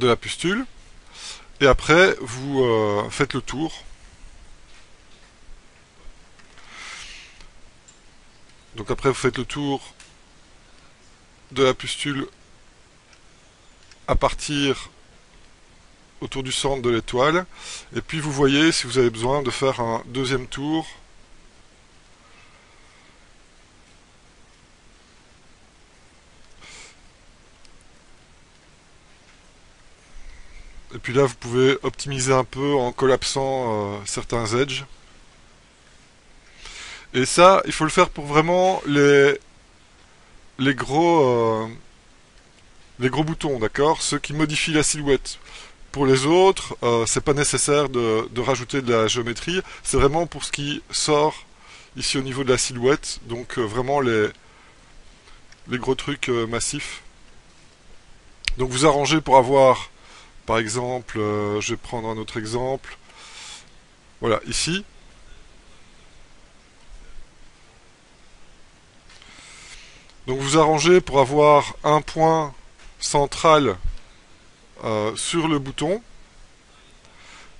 la pustule. Et après, vous faites le tour. Donc après, vous faites le tour de la pustule à partir autour du centre de l'étoile. Et puis vous voyez si vous avez besoin de faire un deuxième tour. Et puis là, vous pouvez optimiser un peu en collapsant certains edges. Et ça, il faut le faire pour vraiment les les gros boutons, d'accord? Ceux qui modifient la silhouette. Pour les autres, c'est pas nécessaire de rajouter de la géométrie. C'est vraiment pour ce qui sort ici au niveau de la silhouette. Donc vraiment les gros trucs massifs. Donc vous arrangez pour avoir, par exemple, je vais prendre un autre exemple. Voilà, ici. Donc vous arrangez pour avoir un point central sur le bouton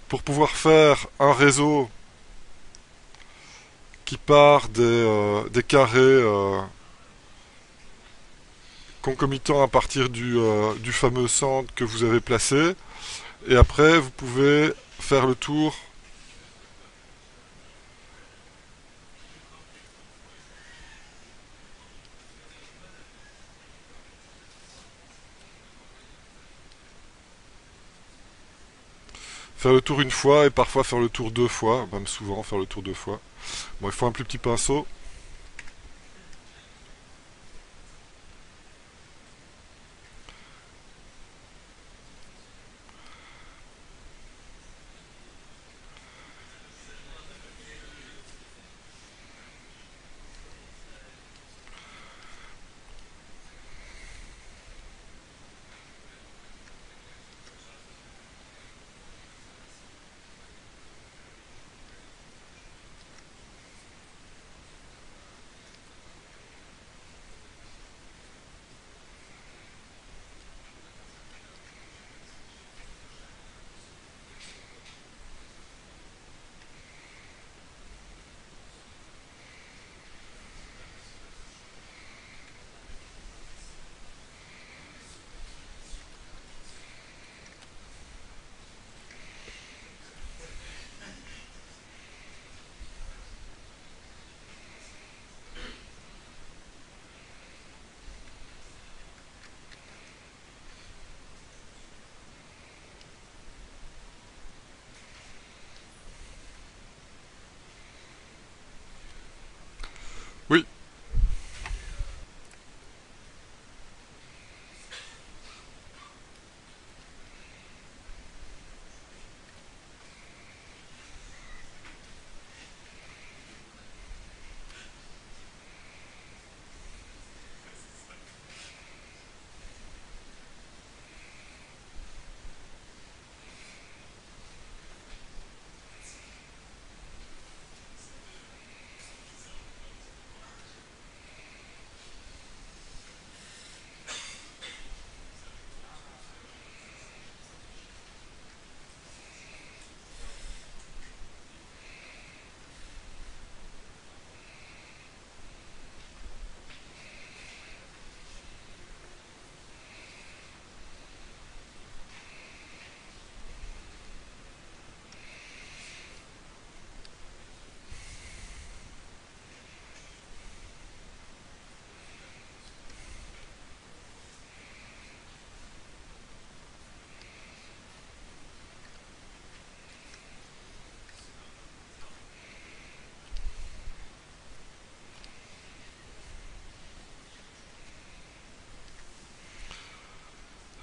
pour pouvoir faire un réseau qui part des carrés concomitants à partir du fameux centre que vous avez placé. Et après, vous pouvez faire le tour faire le tour une fois et parfois faire le tour deux fois, même souvent faire le tour deux fois. Bon, il faut un plus petit pinceau.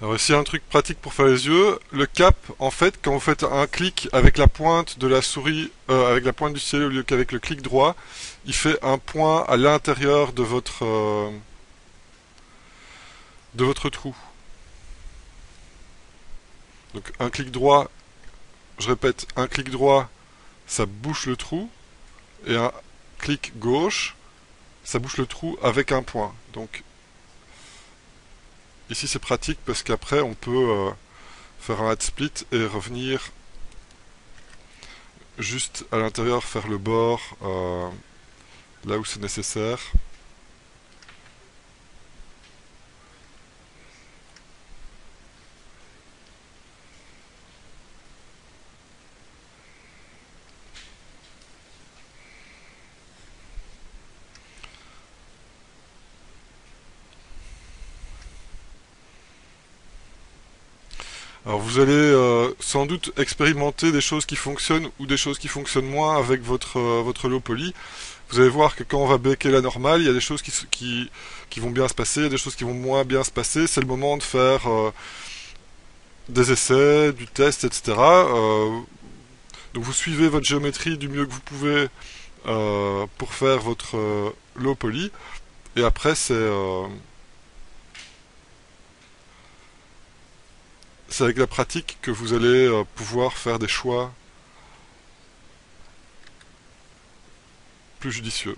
Alors ici un truc pratique pour faire les yeux, le cap en fait quand vous faites un clic avec la pointe de la souris, avec la pointe du stylet au lieu qu'avec le clic droit, il fait un point à l'intérieur de votre trou. Donc un clic droit, je répète, un clic droit ça bouche le trou, et un clic gauche ça bouche le trou avec un point. Donc ici c'est pratique parce qu'après on peut faire un hat split et revenir juste à l'intérieur, faire le bord là où c'est nécessaire. Alors vous allez sans doute expérimenter des choses qui fonctionnent ou des choses qui fonctionnent moins avec votre low poly. Vous allez voir que quand on va baker la normale, il y a des choses qui vont bien se passer, il y a des choses qui vont moins bien se passer. C'est le moment de faire des essais, du test, etc. Donc vous suivez votre géométrie du mieux que vous pouvez pour faire votre low poly. Et après c'est avec la pratique que vous allez pouvoir faire des choix plus judicieux.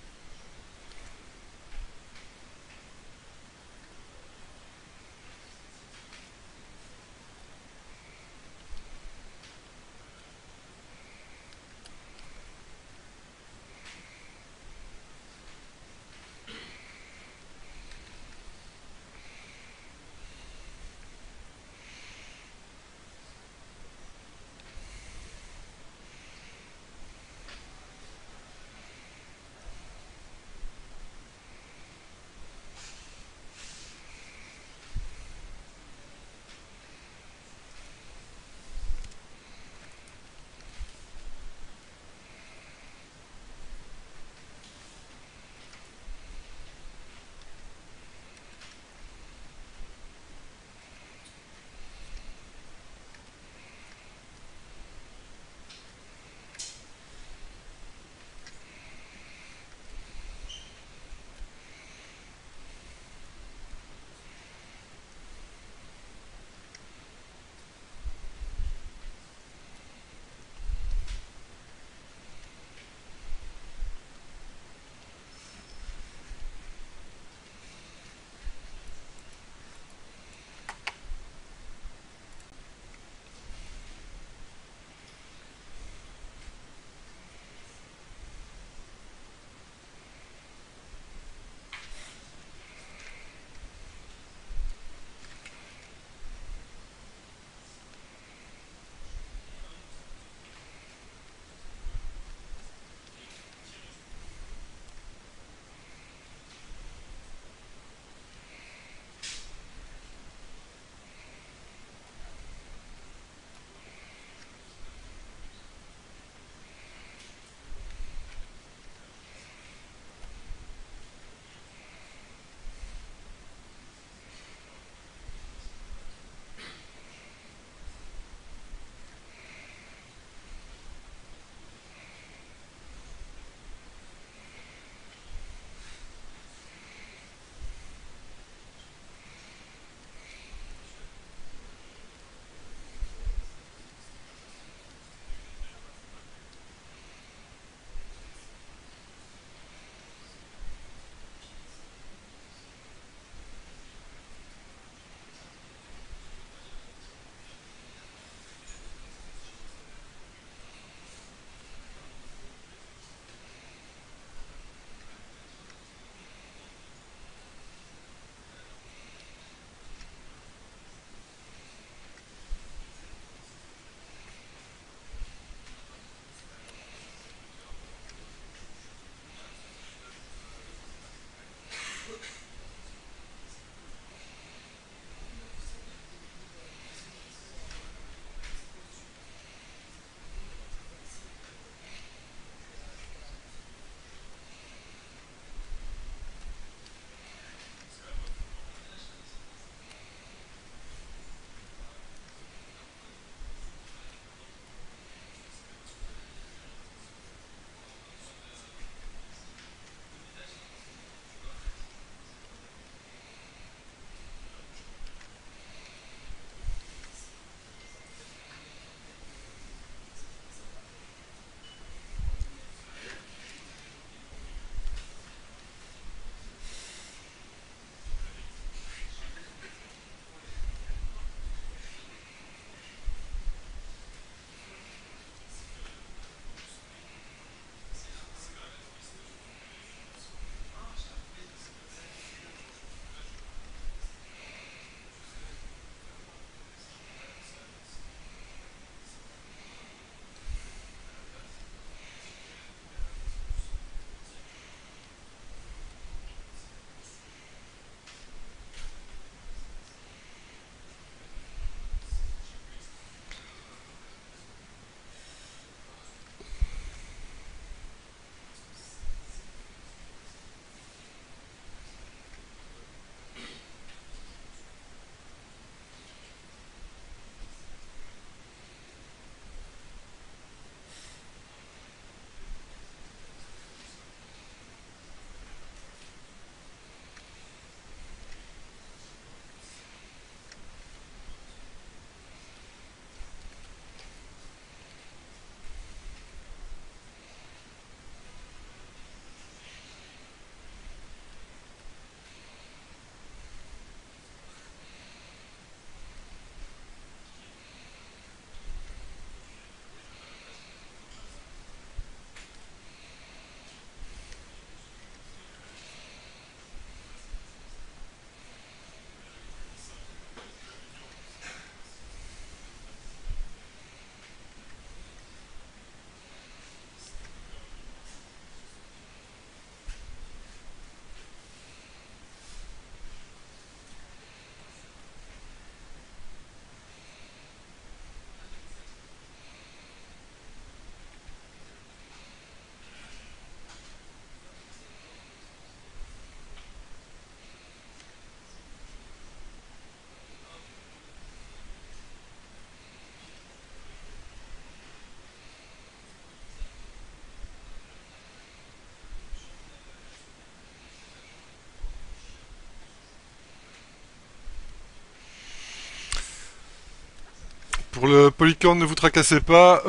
Pour le polycorne, ne vous tracassez pas,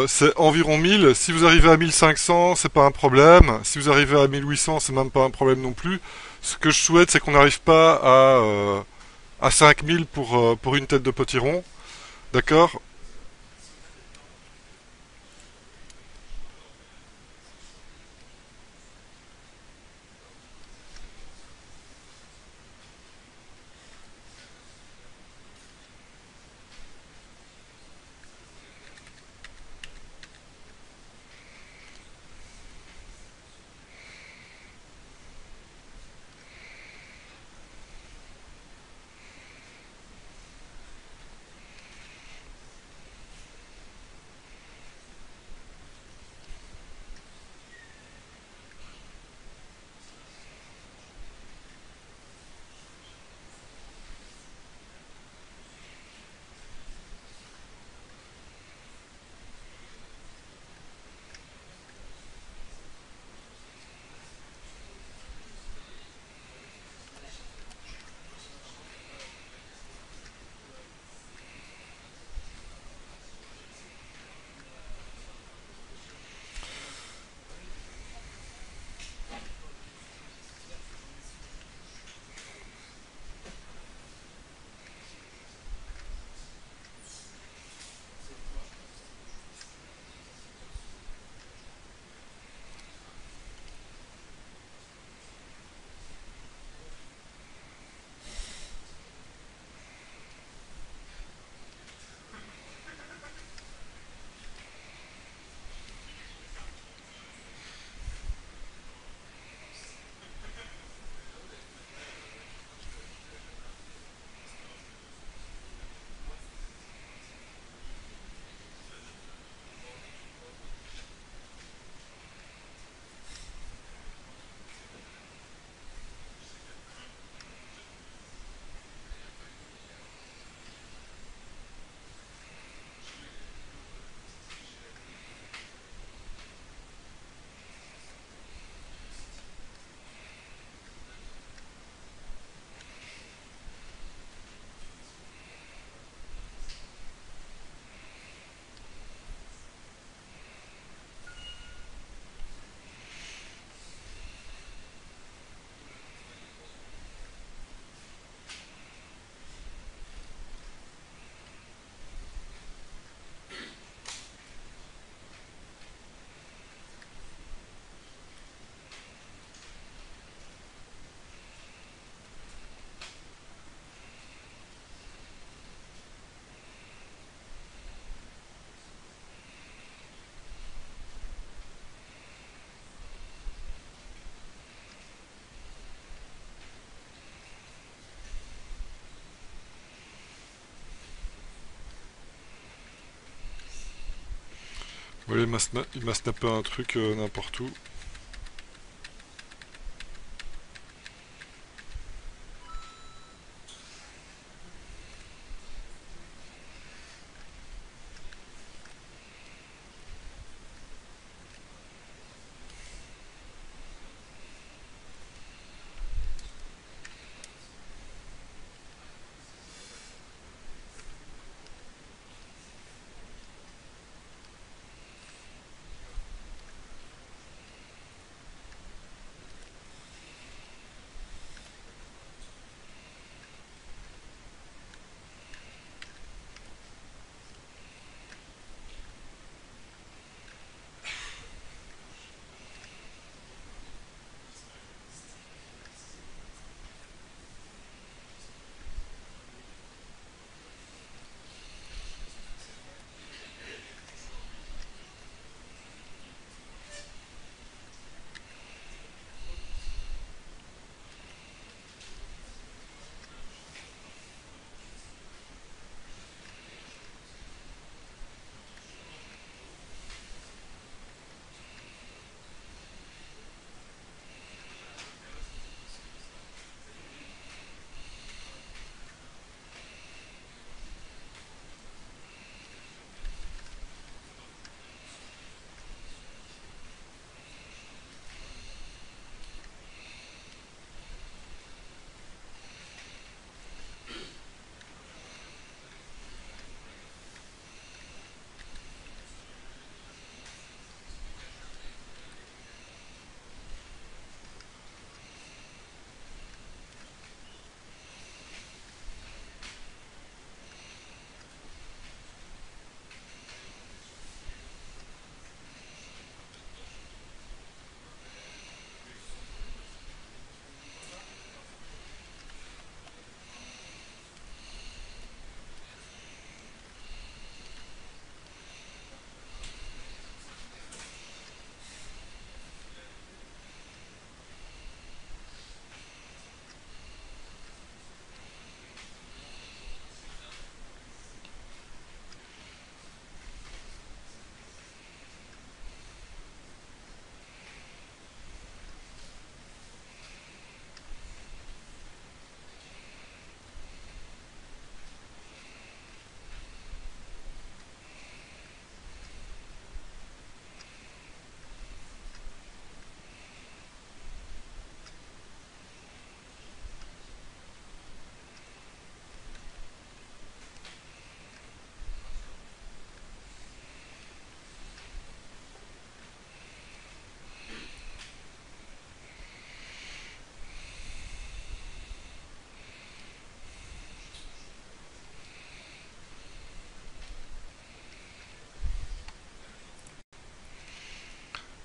c'est environ 1000. Si vous arrivez à 1500, c'est pas un problème. Si vous arrivez à 1800, c'est même pas un problème non plus. Ce que je souhaite, c'est qu'on n'arrive pas à 5000 pour une tête de potiron. D'accord? Voilà, il m'a snappé un truc n'importe où.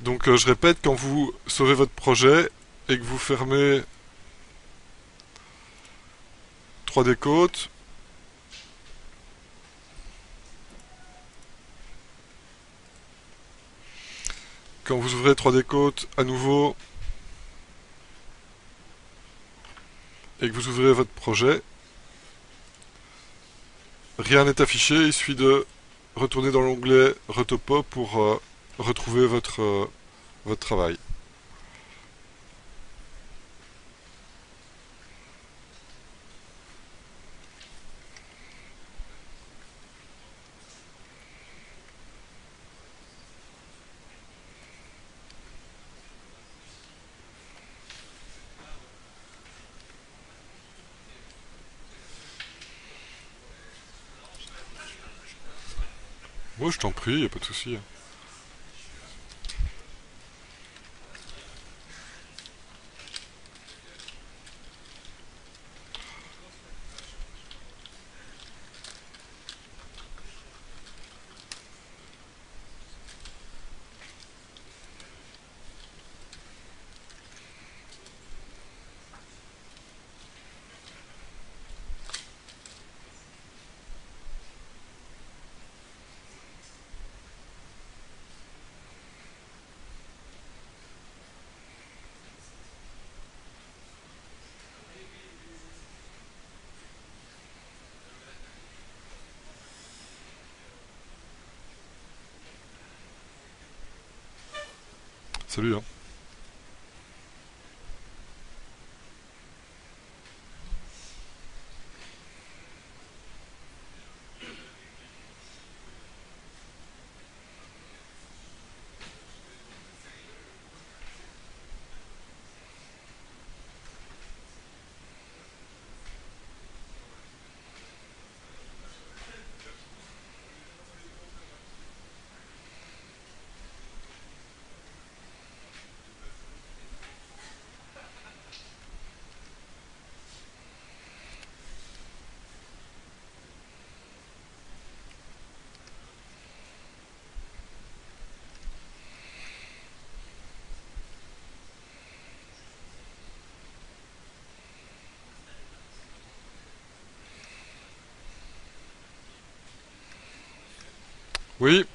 Donc je répète, quand vous sauvez votre projet et que vous fermez 3D Coat, quand vous ouvrez 3D Coat à nouveau et que vous ouvrez votre projet, rien n'est affiché, il suffit de retourner dans l'onglet Retopo pour retrouver votre travail. Moi je t'en prie, y a pas de souci. Salut, hein. Oui,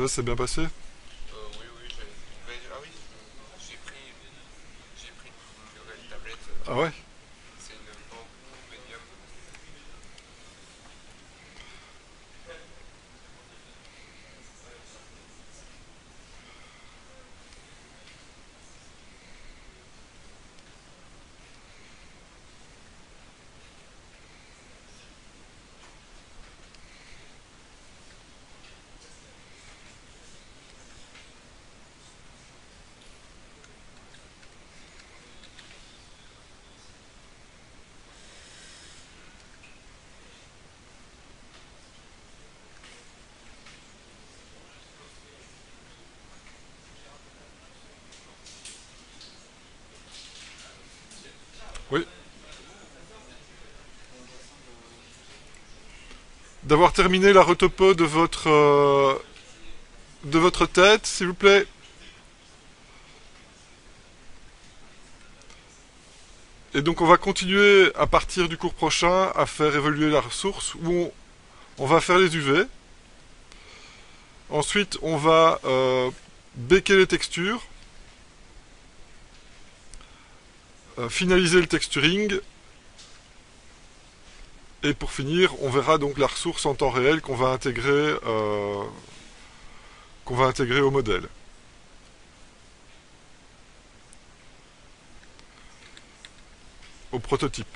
Ça s'est bien passé? Oui, oui, ah oui, j'ai pris une nouvelle tablette. Ah ouais? C'est une Bamboo Medium. Oui. D'avoir terminé la retopo de votre tête, s'il vous plaît. Et donc on va continuer à partir du cours prochain à faire évoluer la ressource où on va faire les UV. Ensuite on va béquer les textures, finaliser le texturing. Et pour finir, on verra donc la ressource en temps réel qu'on va intégrer au modèle. Au prototype.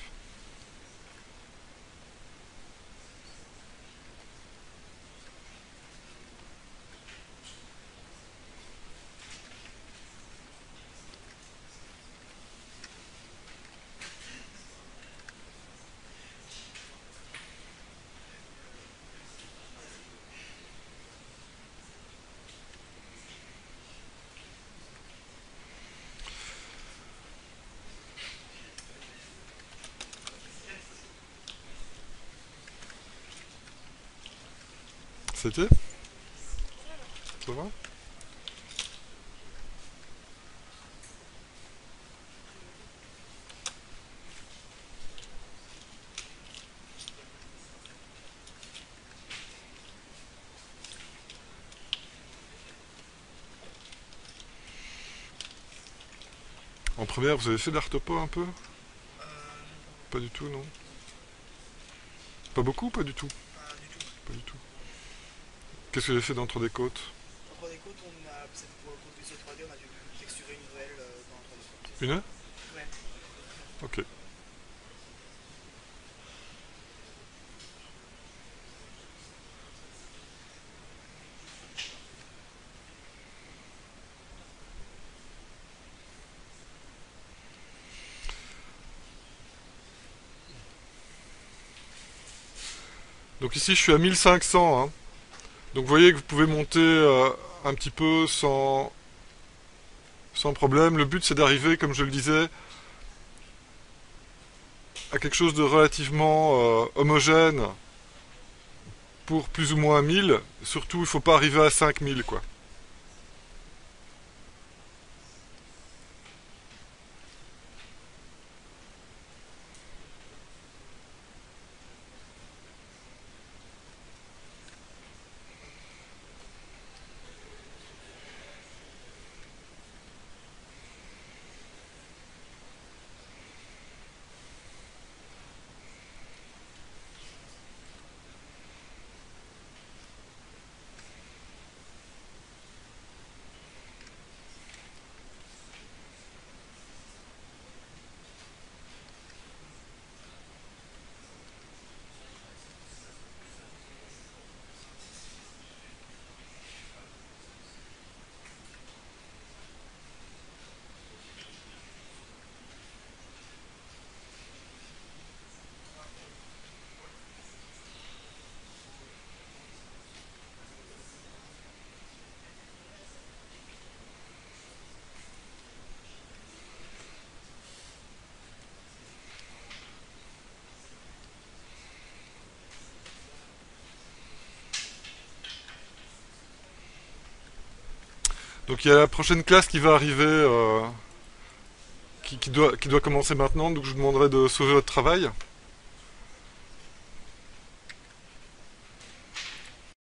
C'était? Ça va? En première, vous avez fait de l'art-topo un peu? Pas du tout, non? Pas beaucoup, pas du tout? Pas du tout. Pas du tout. Qu'est-ce que j'ai fait d'entre des côtes? Entre les côtes, c'est pour le compte du C3D, on a dû texturer une nouvelle dans entre les côtes. Une? Ouais. Ok. Donc ici, je suis à 1500. Hein. Donc vous voyez que vous pouvez monter un petit peu sans problème. Le but, c'est d'arriver, comme je le disais, à quelque chose de relativement homogène pour plus ou moins 1000. Surtout, il ne faut pas arriver à 5000, quoi. Donc il y a la prochaine classe qui va arriver, qui doit commencer maintenant, donc je vous demanderai de sauver votre travail.